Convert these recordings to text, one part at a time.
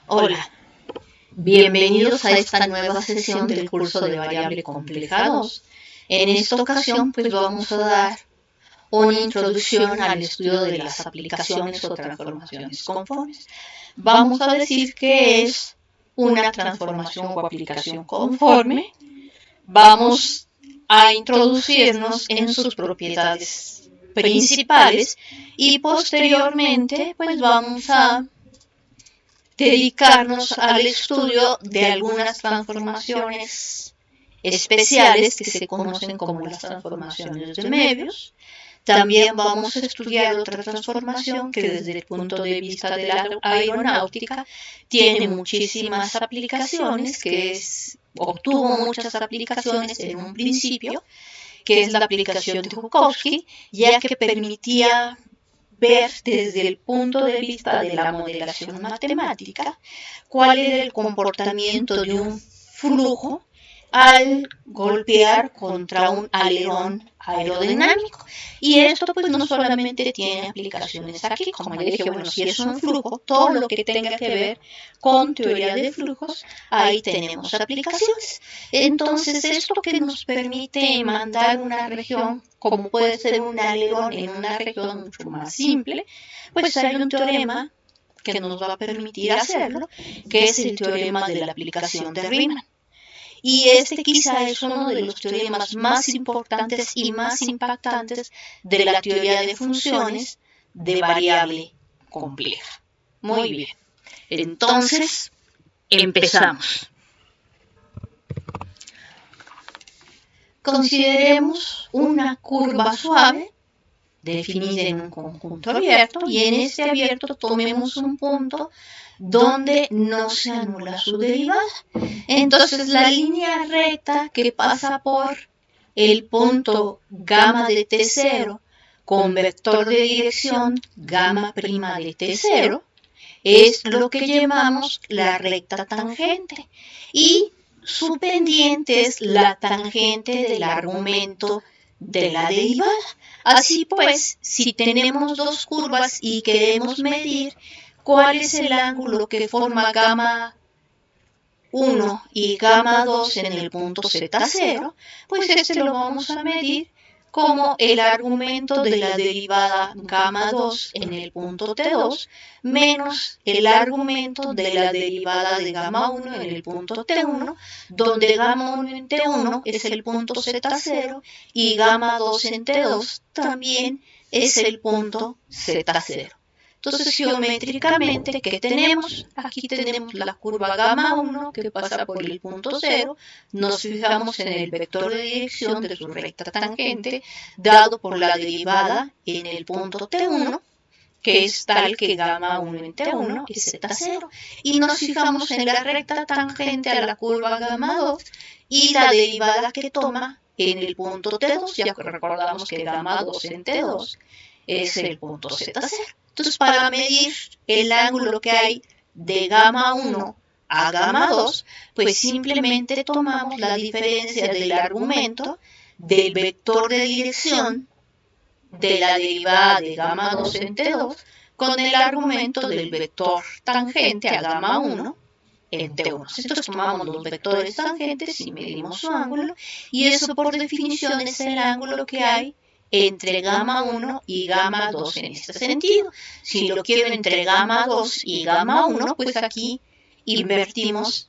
Hola, bienvenidos a esta nueva sesión del curso de variable compleja 2. En esta ocasión pues vamos a dar una introducción al estudio de las aplicaciones o transformaciones conformes. Vamos a decir qué es una transformación o aplicación conforme. Vamos a introducirnos en sus propiedades principales y posteriormente pues vamos a dedicarnos al estudio de algunas transformaciones especiales que se conocen como las transformaciones de medios. También vamos a estudiar otra transformación que desde el punto de vista de la aeronáutica tiene muchísimas aplicaciones, obtuvo muchas aplicaciones en un principio, que es la aplicación de Joukowski, ya que permitía ver desde el punto de vista de la modelación matemática cuál era el comportamiento de un flujo al golpear contra un alerón aerodinámico. Y esto pues no solamente tiene aplicaciones aquí, como ya dije, bueno, si es un flujo, todo lo que tenga que ver con teoría de flujos, ahí tenemos aplicaciones. Entonces esto que nos permite mandar una región, como puede ser un alerón en una región mucho más simple, pues hay un teorema que nos va a permitir hacerlo, que es el teorema de la aplicación de Riemann. Y este quizá es uno de los teoremas más importantes y más impactantes de la teoría de funciones de variable compleja. Muy bien. Entonces, empezamos. Consideremos una curva suave definida en un conjunto abierto y en este abierto tomemos un punto donde no se anula su derivada. Entonces la línea recta que pasa por el punto gamma de T0 con vector de dirección gamma prima de T0 es lo que llamamos la recta tangente y su pendiente es la tangente del argumento de la derivada. Así pues, si tenemos dos curvas y queremos medir cuál es el ángulo que forma gamma 1 y gamma 2 en el punto Z0, pues este lo vamos a medir como el argumento de la derivada gamma 2 en el punto T2 menos el argumento de la derivada de gamma 1 en el punto T1, donde gamma 1 en T1 es el punto Z0 y gamma 2 en T2 también es el punto Z0. Entonces, geométricamente, ¿qué tenemos? Aquí tenemos la curva gamma 1 que pasa por el punto 0. Nos fijamos en el vector de dirección de su recta tangente dado por la derivada en el punto T1, que es tal que gamma 1 en T1 es Z0. Y nos fijamos en la recta tangente a la curva gamma 2 y la derivada que toma en el punto T2. Ya recordamos que gamma 2 en T2 es el punto Z0. Entonces, para medir el ángulo que hay de gamma 1 a gamma 2, pues simplemente tomamos la diferencia del argumento del vector de dirección de la derivada de gamma 2 en T2 con el argumento del vector tangente a gamma 1 en T1. Entonces tomamos los vectores tangentes y medimos su ángulo, y eso por definición es el ángulo que hay entre gamma 1 y gamma 2 en este sentido. Si lo quiero entre gamma 2 y gamma 1, pues aquí invertimos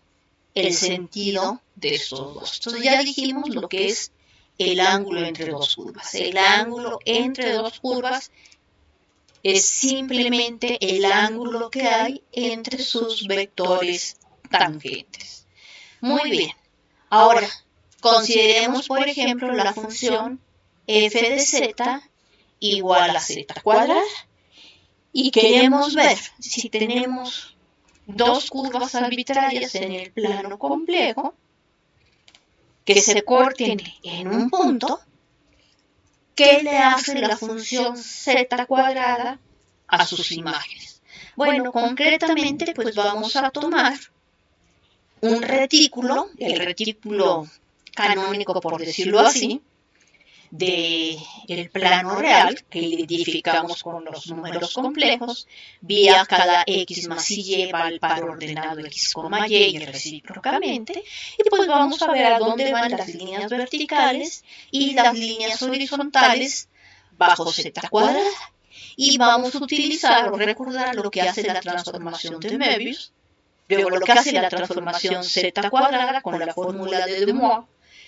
el sentido de estos dos. Entonces ya dijimos lo que es el ángulo entre dos curvas. El ángulo entre dos curvas es simplemente el ángulo que hay entre sus vectores tangentes. Muy bien. Ahora, consideremos, por ejemplo, la función f de z igual a z cuadrada. Y queremos ver si tenemos dos curvas arbitrarias en el plano complejo que se corten en un punto, ¿qué le hace la función z cuadrada a sus imágenes? Bueno, concretamente, pues vamos a tomar un retículo, el retículo canónico, por decirlo así, del plano real, que identificamos con los números complejos, vía cada x más y va al par ordenado x, y recíprocamente, y pues vamos a ver a dónde van las líneas verticales y las líneas horizontales bajo z cuadrada. Y vamos a utilizar o recordar lo que hace la transformación de Möbius, luego lo que hace la transformación z cuadrada con la fórmula de De Moivre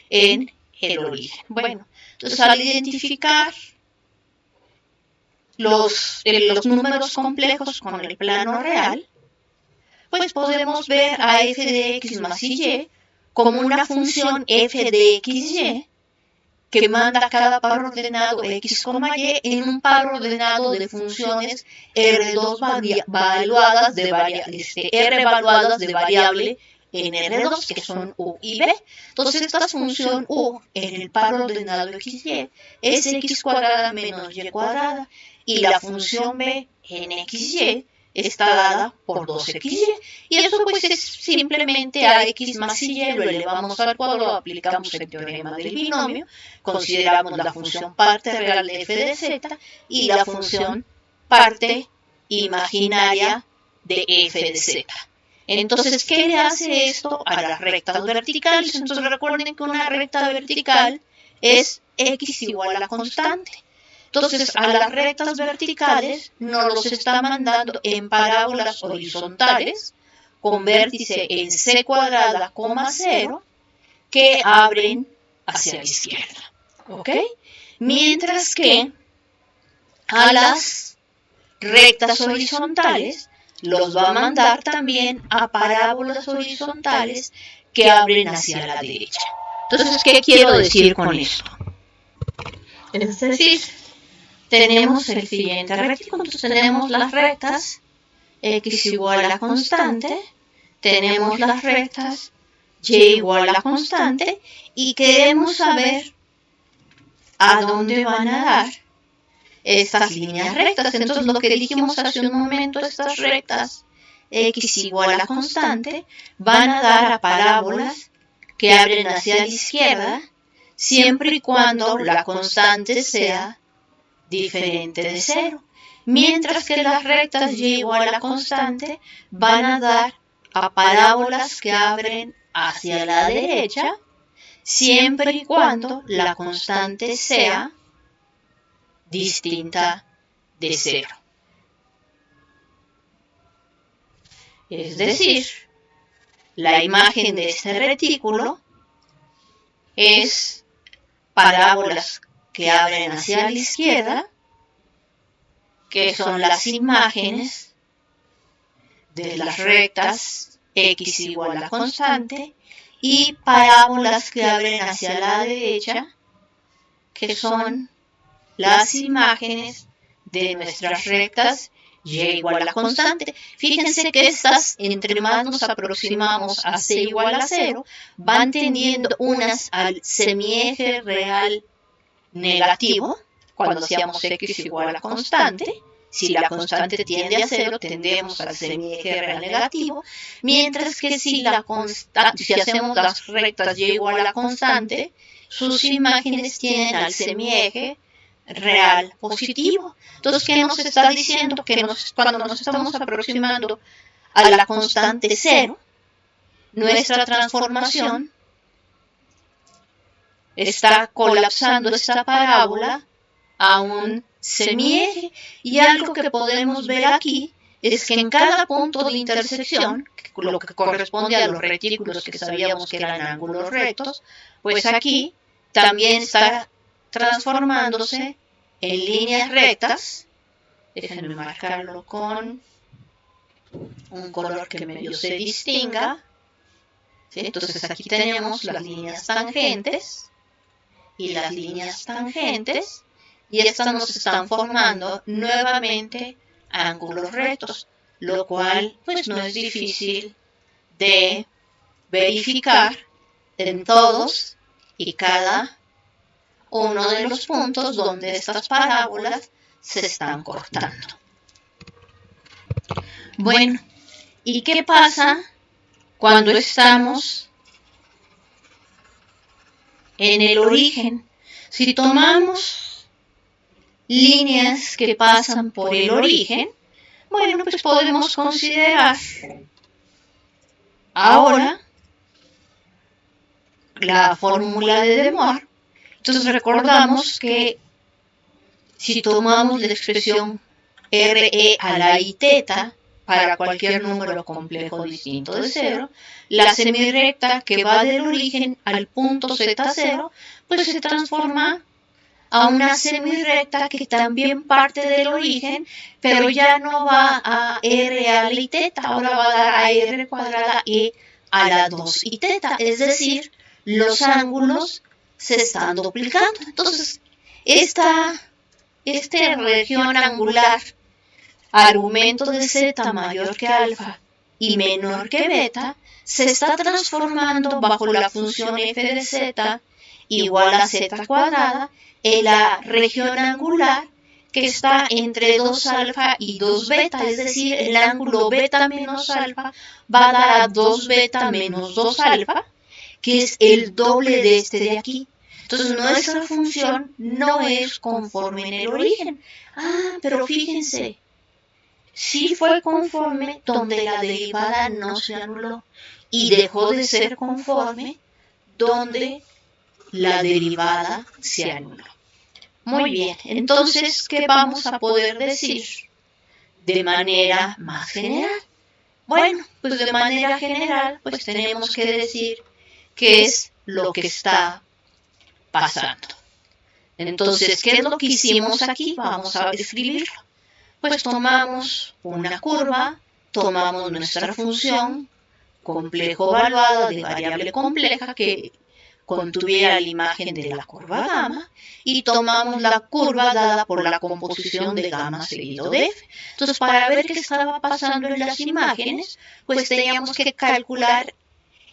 en el origen. Bueno, entonces al identificar los números complejos con el plano real, pues podemos ver a f de x más y como una función f de xy que manda cada par ordenado x, y en un par ordenado de funciones R2 evaluadas de R evaluadas de variable en R2, que son u y b. Entonces esta función u en el par ordenado xy es x cuadrada menos y cuadrada, y la función b en xy está dada por 2xy, y eso pues es simplemente a x más y lo elevamos al cuadrado, aplicamos el teorema del binomio, consideramos la función parte real de f de z y la función parte imaginaria de f de z. Entonces, ¿qué le hace esto a las rectas verticales? Entonces recuerden que una recta vertical es x igual a la constante. Entonces, a las rectas verticales nos los está mandando en parábolas horizontales con vértice en c cuadrada, 0, que abren hacia la izquierda. ¿Ok? Mientras que a las rectas horizontales los va a mandar también a parábolas horizontales que abren hacia la derecha. Entonces, ¿qué quiero decir con esto? Es decir, tenemos el siguiente rectángulo, entonces tenemos las rectas x igual a la constante, tenemos las rectas y igual a la constante, y queremos saber a dónde van a dar estas líneas rectas. Entonces lo que dijimos hace un momento, estas rectas x igual a la constante van a dar a parábolas que abren hacia la izquierda, siempre y cuando la constante sea diferente de 0, mientras que las rectas y igual a la constante van a dar a parábolas que abren hacia la derecha, siempre y cuando la constante sea distinta de 0. Es decir, la imagen de este retículo es parábolas que abren hacia la izquierda, que son las imágenes de las rectas x igual a la constante, y parábolas que abren hacia la derecha, que son las imágenes de nuestras rectas y igual a la constante. Fíjense que estas, entre más nos aproximamos a c igual a 0, van tendiendo unas al semieje real negativo, cuando hacíamos x igual a la constante. Si la constante tiende a 0, tendemos al semieje real negativo, mientras que si hacemos las rectas y igual a la constante, sus imágenes tienden al semieje real positivo. Entonces, ¿qué nos está diciendo? Que cuando nos estamos aproximando a la constante 0, nuestra transformación está colapsando esta parábola a un semieje, y algo que podemos ver aquí es que en cada punto de intersección, lo que corresponde a los retículos que sabíamos que eran ángulos rectos, pues aquí también está transformándose en líneas rectas. Déjenme marcarlo con un color que medio se distinga. ¿Sí? Entonces aquí tenemos las líneas tangentes y las líneas tangentes, y estas nos están formando nuevamente ángulos rectos, lo cual pues no es difícil de verificar en todos y cada uno de los puntos donde estas parábolas se están cortando. Bueno, ¿y qué pasa cuando estamos en el origen? Si tomamos líneas que pasan por el origen, bueno, pues podemos considerar ahora la fórmula de De Moivre. Entonces recordamos que si tomamos la expresión RE a la I teta para cualquier número complejo distinto de 0, la semirrecta que va del origen al punto Z0, pues se transforma a una semirrecta que también parte del origen, pero ya no va a R a la I teta, ahora va a dar a R cuadrada E a la 2 I teta, es decir, los ángulos se están duplicando. Entonces, esta región angular, argumento de z mayor que alfa y menor que beta, se está transformando bajo la función f de z igual a z cuadrada en la región angular que está entre 2 alfa y 2 beta, es decir, el ángulo beta menos alfa va a dar a 2 beta menos 2 alfa, que es el doble de este de aquí. Entonces nuestra función no es conforme en el origen. Pero fíjense, sí fue conforme donde la derivada no se anuló y dejó de ser conforme donde la derivada se anuló. Muy bien, entonces, ¿qué vamos a poder decir de manera más general? Bueno, pues de manera general, pues tenemos que decir qué es lo que está pasando. Entonces, ¿qué es lo que hicimos aquí? Vamos a escribirlo. Pues tomamos una curva, tomamos nuestra función complejo evaluada de variable compleja que contuviera la imagen de la curva gamma y tomamos la curva dada por la composición de gamma seguido de f. Entonces, para ver qué estaba pasando en las imágenes, pues teníamos que calcular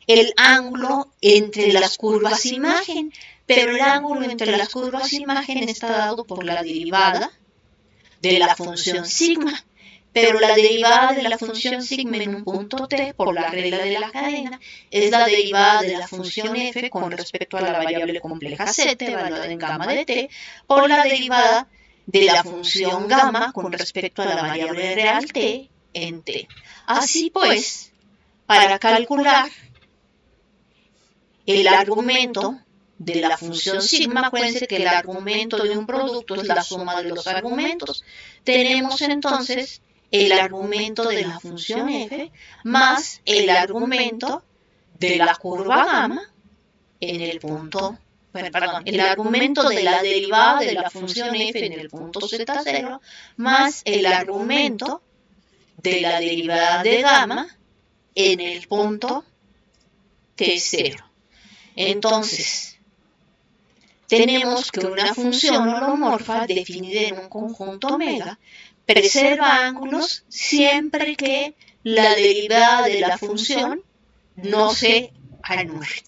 el ángulo entre las curvas imagen, pero el ángulo entre las curvas imagen está dado por la derivada de la función sigma, pero la derivada de la función sigma en un punto t por la regla de la cadena es la derivada de la función f con respecto a la variable compleja z evaluada en gamma de t por la derivada de la función gamma con respecto a la variable real t en t. Así pues, para calcular el argumento de la función sigma, acuérdense que el argumento de un producto es la suma de los argumentos. Tenemos entonces el argumento de la función f más el argumento de la curva gamma en el punto, el argumento de la derivada de la función f en el punto z0 más el argumento de la derivada de gamma en el punto t0. Entonces, tenemos que una función holomorfa definida en un conjunto omega preserva ángulos siempre que la derivada de la función no se anule.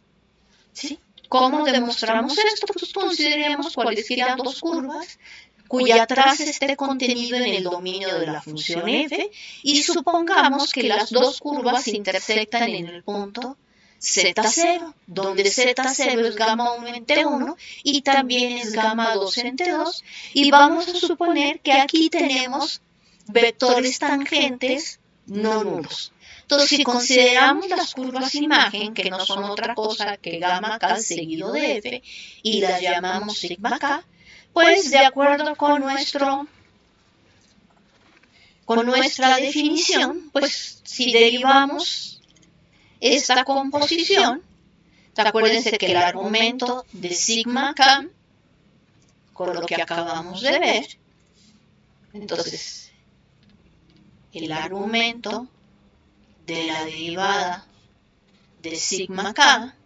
¿Sí? ¿Cómo demostramos esto? Pues consideremos cualesquiera dos curvas cuya traza esté contenido en el dominio de la función f y supongamos que las dos curvas se intersectan en el punto Z0, donde Z0 es gamma 1 en T1 y también es gamma 2 en T2, y vamos a suponer que aquí tenemos vectores tangentes no nulos. Entonces, si consideramos las curvas imagen, que no son otra cosa que gamma k seguido de f, y las llamamos sigma k, pues de acuerdo con nuestra definición, pues si derivamos esta composición, acuérdense que el argumento de sigma k, con lo que acabamos de ver, entonces el argumento de la derivada de sigma k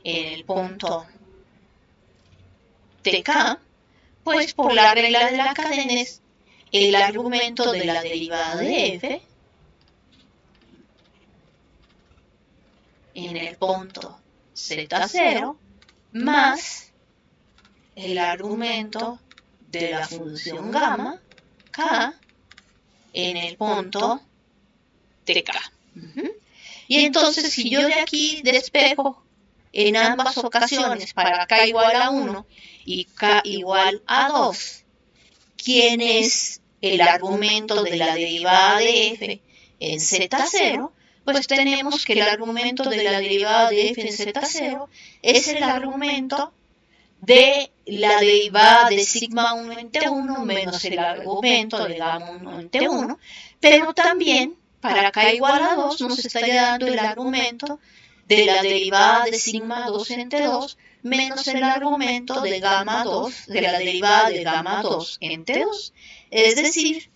en el punto tk, pues por la regla de la cadena es el argumento de la derivada de f en el punto z0 más el argumento de la función gamma k en el punto tk. Y entonces, si yo de aquí despejo en ambas ocasiones para k igual a 1 y k igual a 2, ¿quién es el argumento de la derivada de f en z0? Pues tenemos que el argumento de la derivada de f en z0 es el argumento de la derivada de sigma 1 en t1 menos el argumento de gamma 1 en t1, pero también para k igual a 2 nos estaría dando el argumento de la derivada de sigma 2 en t2 menos el argumento de gamma 2, de la derivada de gamma 2 en t2. Es decir,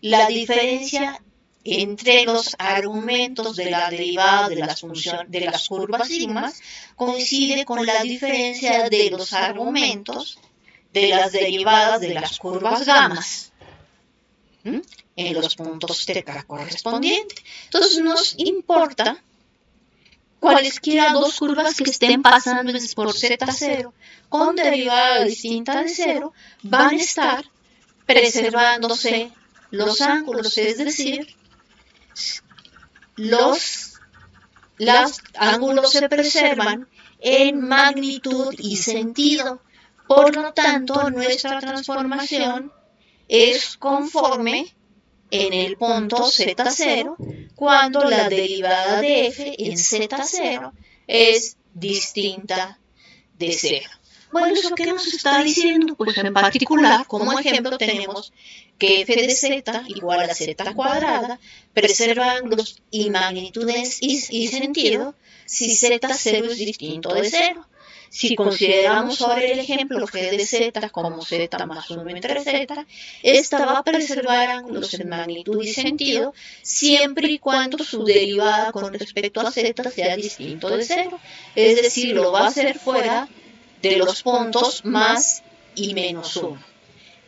la diferencia entre los argumentos de la derivada de las curvas sigmas coincide con la diferencia de los argumentos de las derivadas de las curvas gamas en los puntos θ correspondientes. Entonces nos importa cualesquiera dos curvas que estén pasando por z0 con derivada distinta de 0 van a estar preservándose los ángulos, es decir, los ángulos se preservan en magnitud y sentido. Por lo tanto, nuestra transformación es conforme en el punto z0 cuando la derivada de f en z0 es distinta de 0. Bueno, ¿eso qué nos está diciendo? Pues en particular, como ejemplo, tenemos que f de z igual a z cuadrada preserva ángulos y magnitudes y sentido si z0 es distinto de 0. Si consideramos ahora el ejemplo f de z como z más 1 entre z, esta va a preservar ángulos en magnitud y sentido siempre y cuando su derivada con respecto a z sea distinto de 0. Es decir, lo va a hacer fuera de los puntos más y menos 1.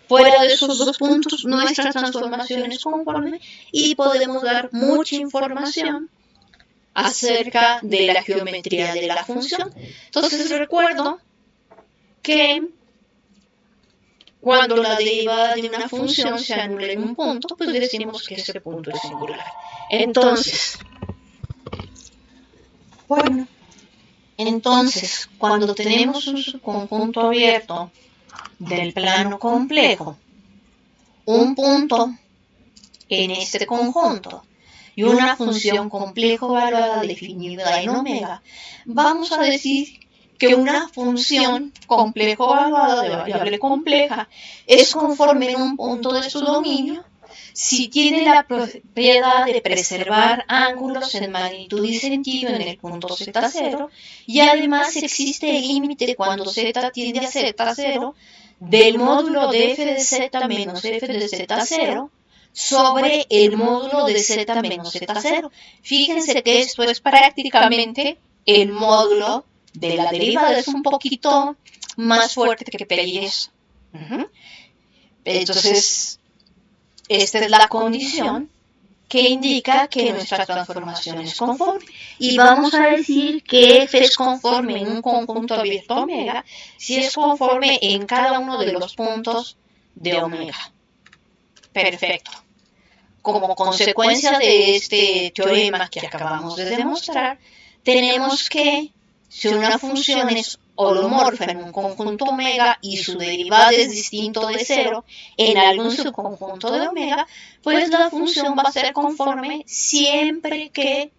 Fuera de esos dos puntos, nuestra transformación es conforme y podemos dar mucha información acerca de la geometría de la función. Entonces recuerdo que cuando la derivada de una función se anula en un punto, pues decimos que ese punto es singular. Entonces, cuando tenemos un subconjunto abierto del plano complejo, un punto en este conjunto y una función complejo evaluada definida en omega, vamos a decir que una función complejo evaluada de variable compleja es conforme en un punto de su dominio si tiene la propiedad de preservar ángulos en magnitud y sentido en el punto z0 y además existe el límite cuando z tiende a z0 del módulo de f de z menos f de z0 sobre el módulo de z menos z0. Fíjense que esto es prácticamente el módulo de la derivada, es un poquito más fuerte que pedir eso. Entonces, esta es la condición que indica que nuestra transformación es conforme. Y vamos a decir que f es conforme en un conjunto abierto omega si es conforme en cada uno de los puntos de omega. Perfecto. Como consecuencia de este teorema que acabamos de demostrar, tenemos que si una función es holomorfa en un conjunto omega y su derivada es distinto de 0 en algún subconjunto de omega, pues la función va a ser conforme siempre que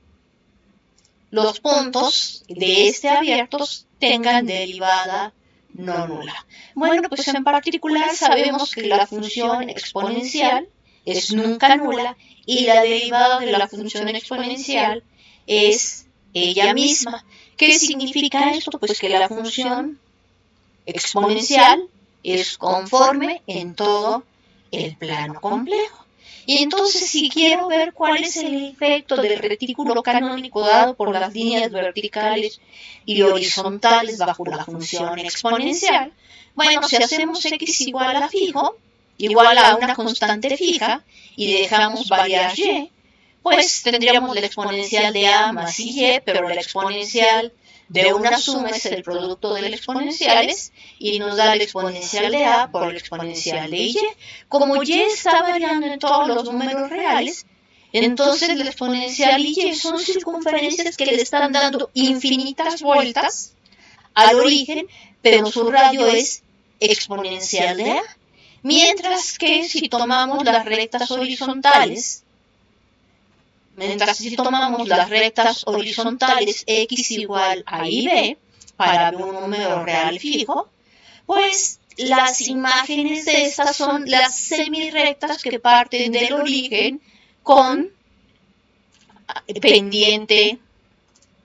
los puntos de este abiertos tengan derivada no nula. Bueno, pues en particular sabemos que la función exponencial es nunca nula y la derivada de la función exponencial es ella misma. ¿Qué significa esto? Pues que la función exponencial es conforme en todo el plano complejo. Y entonces si quiero ver cuál es el efecto del retículo canónico dado por las líneas verticales y horizontales bajo la función exponencial, bueno, si hacemos x igual a fijo, igual a una constante fija, y dejamos variar y, pues tendríamos la exponencial de a más y, pero la exponencial de una suma es el producto de las exponenciales y nos da la exponencial de a por la exponencial de y. Como y está variando en todos los números reales, Entonces la exponencial y son circunferencias que le están dando infinitas vueltas al origen, pero su radio es exponencial de a. Mientras que si tomamos las rectas horizontales, x igual a y b, para un número real fijo, pues las imágenes de estas son las semirrectas que parten del origen con pendiente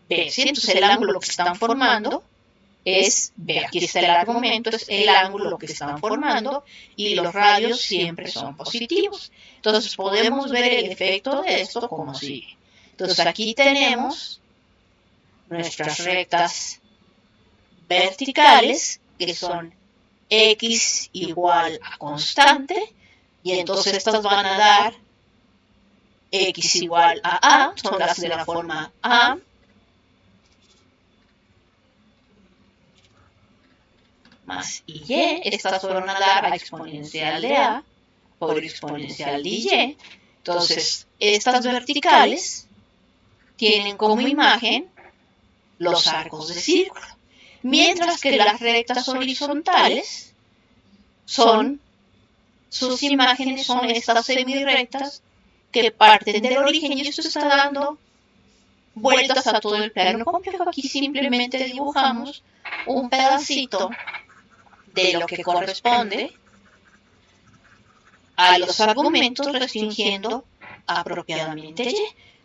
b. ¿Sí? Entonces el ángulo que están formando es B. Aquí está el argumento, es el ángulo que están formando y los radios siempre son positivos. Entonces podemos ver el efecto de esto como sigue. Entonces aquí tenemos nuestras rectas verticales, que son x igual a constante, y entonces estas van a dar x igual a a, son las de la forma a, más y, estas van a dar a exponencial de a por exponencial de y. Entonces, estas verticales tienen como imagen los arcos de círculo, mientras que las rectas horizontales sus imágenes son estas semirrectas que parten del origen, y esto está dando vueltas a todo el plano complejo. Aquí simplemente dibujamos un pedacito de lo que corresponde a los argumentos restringiendo apropiadamente y.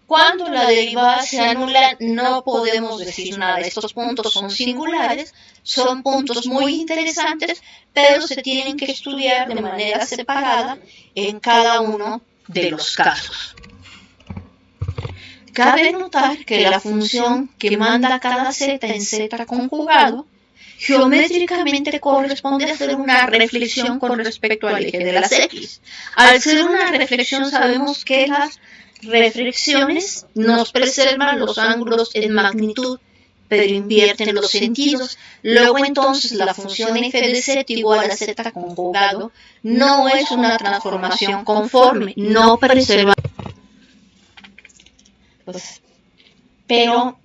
Cuando la derivada se anula, no podemos decir nada. Estos puntos son singulares, son puntos muy interesantes, pero se tienen que estudiar de manera separada en cada uno de los casos. Cabe notar que la función que manda cada z en z conjugado geométricamente corresponde a hacer una reflexión con respecto al eje de las x. Al ser una reflexión, sabemos que las reflexiones nos preservan los ángulos en magnitud, pero invierten los sentidos. Luego entonces la función f de z igual a z conjugado no es una transformación conforme, no preserva, pero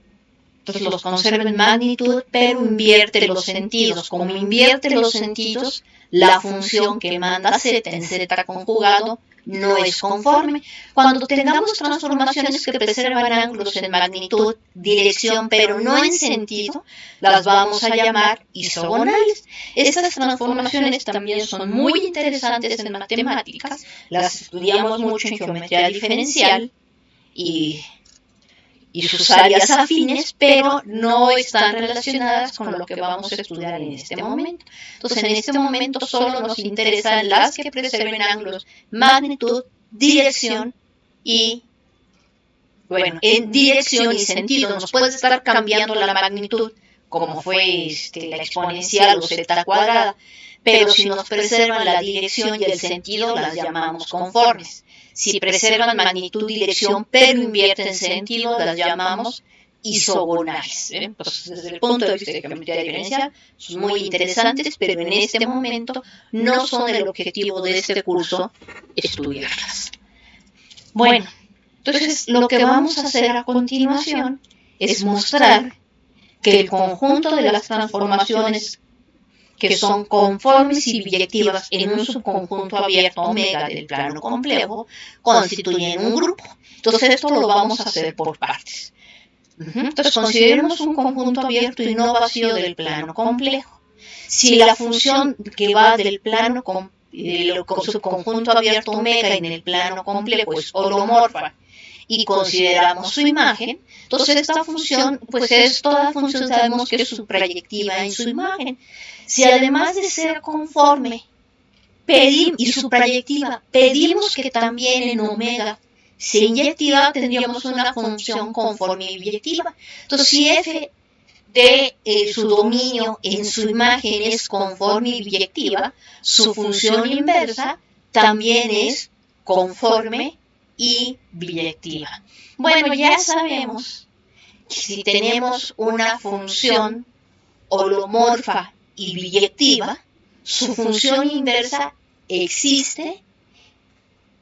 entonces los conserva en magnitud, pero invierte los sentidos. Como invierte los sentidos, la función que manda z en z conjugado no es conforme. Cuando tengamos transformaciones que preservan ángulos en magnitud, dirección, pero no en sentido, las vamos a llamar isogonales. Estas transformaciones también son muy interesantes en matemáticas, las estudiamos mucho en geometría diferencial y sus áreas afines, pero no están relacionadas con lo que vamos a estudiar en este momento. Entonces, en este momento solo nos interesan las que preserven ángulos, magnitud, dirección y, bueno, en dirección y sentido. Nos puede estar cambiando la magnitud, como fue la exponencial o z cuadrada, pero si nos preservan la dirección y el sentido, las llamamos conformes. Si preservan magnitud y dirección, pero invierten sentido, las llamamos isogonales. Entonces, desde el punto de vista de geometría diferencial, son muy interesantes, pero en este momento no son el objetivo de este curso estudiarlas. Bueno, entonces lo que vamos a hacer a continuación es mostrar que el conjunto de las transformaciones que son conformes y biyectivas en un subconjunto abierto omega del plano complejo, constituyen un grupo. Entonces esto lo vamos a hacer por partes. Entonces consideremos un conjunto abierto y no vacío del plano complejo. Si la función que va del plano del subconjunto abierto omega en el plano complejo es holomorfa y consideramos su imagen, entonces esta función, pues toda función sabemos que es subproyectiva en su imagen. Si además de ser conforme y subproyectiva, pedimos que también en omega sea inyectiva, tendríamos una función conforme y biyectiva. Entonces, si f de su dominio en su imagen es conforme y biyectiva, su función inversa también es conforme y biyectiva. Bueno, ya sabemos que si tenemos una función holomorfa y biyectiva, su función inversa existe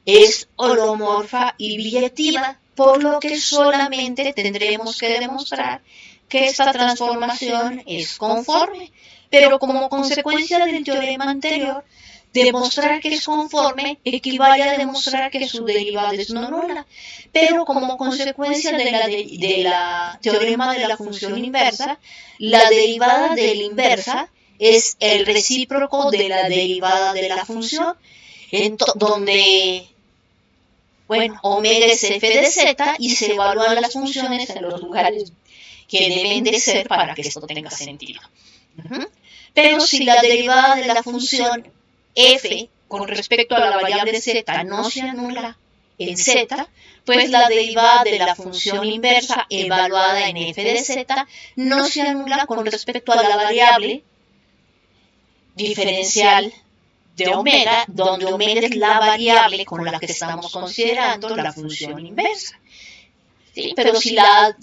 es holomorfa y biyectiva, por lo que solamente tendremos que demostrar que esta transformación es conforme. Pero como consecuencia del teorema anterior, demostrar que es conforme equivale a demostrar que su derivada es no nula. Pero como consecuencia de la teorema de la función inversa, la derivada de la inversa es el recíproco de la derivada de la función, donde bueno, omega es f de z y se evalúan las funciones en los lugares que deben de ser para que esto tenga sentido. Pero si la derivada de la función f con respecto a la variable z no se anula en z, pues la derivada de la función inversa evaluada en f de z no se anula con respecto a la variable diferencial de omega, donde omega es la variable con la que estamos considerando la función inversa. ¿Sí? Pero si la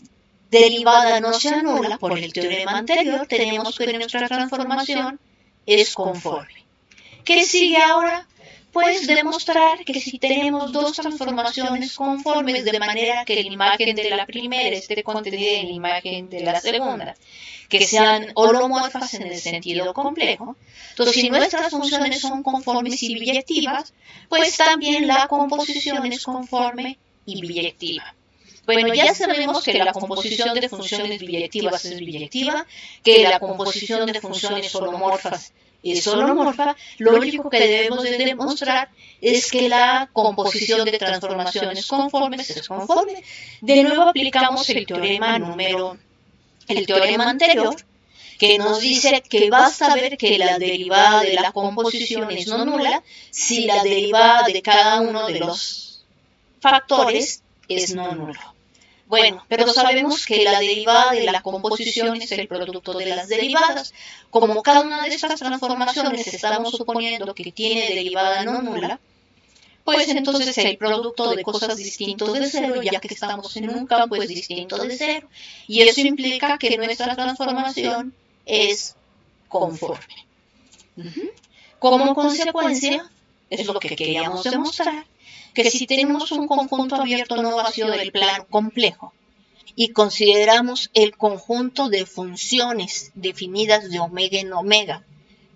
derivada no se anula por el teorema anterior, tenemos que nuestra transformación es conforme. ¿Qué sigue ahora? Pues demostrar que si tenemos dos transformaciones conformes de manera que la imagen de la primera esté contenida en la imagen de la segunda, que sean holomorfas en el sentido complejo, entonces si nuestras funciones son conformes y biyectivas, pues también la composición es conforme y biyectiva. Bueno, ya sabemos que la composición de funciones biyectivas es biyectiva, que la composición de funciones holomorfas es holomorfa. Lo único que debemos de demostrar es que la composición de transformaciones conformes es conforme. De nuevo aplicamos el teorema anterior, que nos dice que basta ver que la derivada de la composición es no nula si la derivada de cada uno de los factores es no nulo. Bueno, pero sabemos que la derivada de la composición es el producto de las derivadas. Como cada una de estas transformaciones estamos suponiendo que tiene derivada no nula, pues entonces el producto de cosas distintas de cero, ya que estamos en un campo, es distinto de cero. Y eso implica que nuestra transformación es conforme. Como consecuencia, es lo que queríamos demostrar, que si tenemos un conjunto abierto no vacío del plano complejo y consideramos el conjunto de funciones definidas de omega en omega,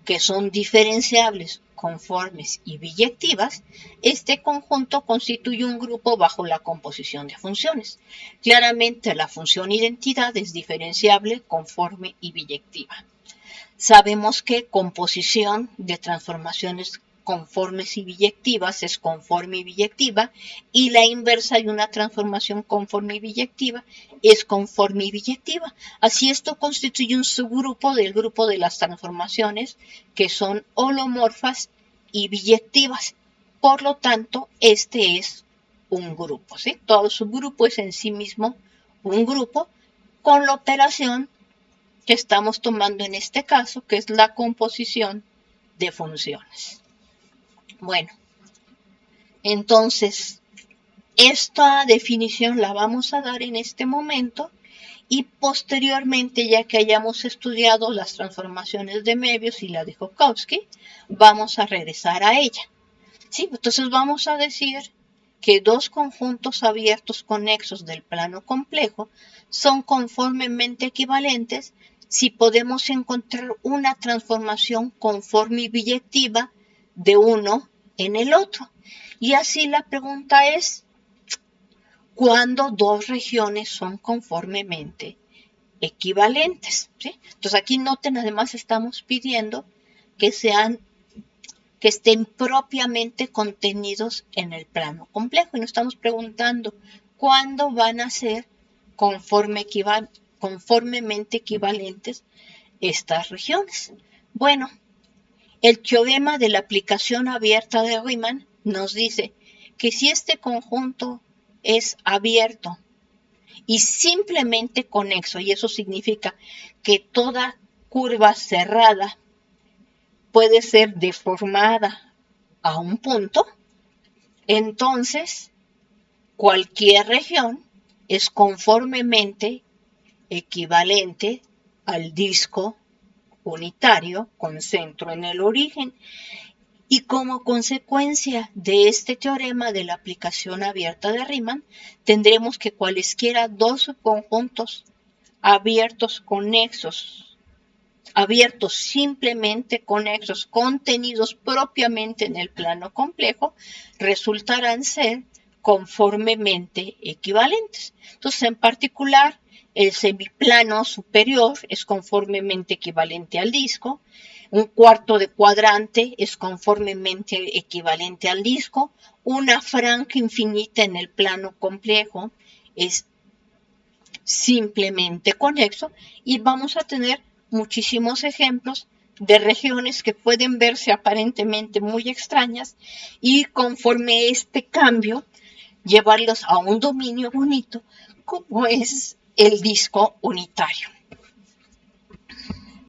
que son diferenciables, conformes y biyectivas, este conjunto constituye un grupo bajo la composición de funciones. Claramente la función identidad es diferenciable, conforme y biyectiva. Sabemos que composición de transformaciones conformes y biyectivas es conforme y biyectiva, y la inversa de una transformación conforme y biyectiva es conforme y biyectiva. Así esto constituye un subgrupo del grupo de las transformaciones que son holomorfas y biyectivas. Por lo tanto, este es un grupo, ¿sí? Todo subgrupo es en sí mismo un grupo con la operación que estamos tomando en este caso, que es la composición de funciones. Bueno, entonces, esta definición la vamos a dar en este momento y posteriormente, ya que hayamos estudiado las transformaciones de Möbius y la de Joukowski, vamos a regresar a ella. ¿Sí? Entonces vamos a decir que dos conjuntos abiertos conexos del plano complejo son conformemente equivalentes si podemos encontrar una transformación conforme y biyectiva de uno en el otro. Y así la pregunta es, ¿cuándo dos regiones son conformemente equivalentes? ¿Sí? Entonces aquí noten, además estamos pidiendo que estén propiamente contenidos en el plano complejo. Y nos estamos preguntando cuándo van a ser conformemente equivalentes estas regiones. Bueno, el teorema de la aplicación abierta de Riemann nos dice que si este conjunto es abierto y simplemente conexo, y eso significa que toda curva cerrada puede ser deformada a un punto, entonces cualquier región es conformemente equivalente al disco unitario con centro en el origen. Y como consecuencia de este teorema de la aplicación abierta de Riemann, tendremos que cualesquiera dos subconjuntos abiertos conexos, abiertos simplemente conexos, contenidos propiamente en el plano complejo, resultarán ser conformemente equivalentes. Entonces, en particular, el semiplano superior es conformemente equivalente al disco, un cuarto de cuadrante es conformemente equivalente al disco, una franja infinita en el plano complejo es simplemente conexo, y vamos a tener muchísimos ejemplos de regiones que pueden verse aparentemente muy extrañas y conforme este cambio llevarlos a un dominio bonito como es el disco unitario.